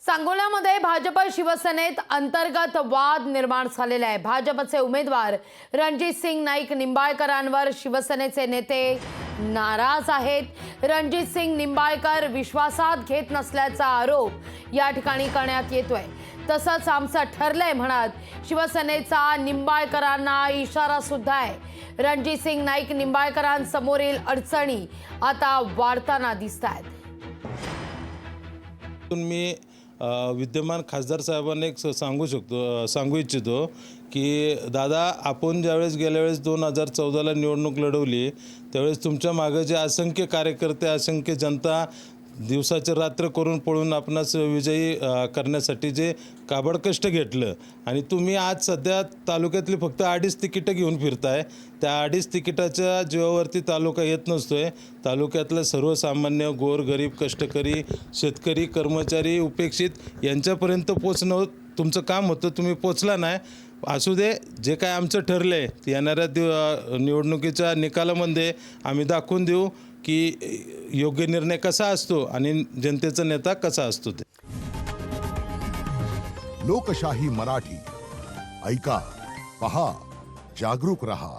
सांगोल्यामध्ये भाजप शिवसेनेत अंतर्गत वाद निर्माण झालेला आहे। भाजपचे उमेदवार रणजित सिंग नाईक निंबाळकरांवर शिवसेनेचे नेते नाराज आहेत। रणजित सिंग निंबाळकर विश्वासात घेत नसल्याचा आरोप या ठिकाणी करण्यात येतोय। तसंच आमचं ठरलंय म्हणत शिवसेनेचा निंबाळकरांना इशारा सुद्धा आहे। रणजित सिंग नाईक निंबाळकरांसमोरील अडचणी आता वाढताना दिसतायत। मी विद्यमान खासदार साहेबांना एक सांगू इच्छितो की दादा, आपण ज्यावेळेस गेल्या वेळेस 2014ला निवडणूक लढवली त्यावेळेस तुमच्या मागे जे असंख्य कार्यकर्ते, असंख्य जनता दिवसाचे रात्र करून पळून आपणास विजयी करण्यासाठी जे काबड कष्ट घेतलं आणि तुम्ही आज सध्या तालुक्यातली फक्त 2.5 तिकीटं घेऊन फिरताय। त्या 2.5 तिकिटाच्या जीवावरती तालुका येत नसतोय। तालुक्यातलं सर्वसामान्य गोरगरीब कष्टकरी शेतकरी कर्मचारी उपेक्षित यांच्यापर्यंत पोचणं तुमचं काम होतं, तुम्ही पोचला नाही। असू दे, जे काय आमचं ठरलं आहे येणाऱ्या निवडणुकीच्या निकालामध्ये आम्ही दाखवून देऊ की योग्य निर्णय कसा असतो आणि जनतेचा नेता कसा असतो ते। लोकशाही मराठी ऐका, पहा, जागरूक रहा।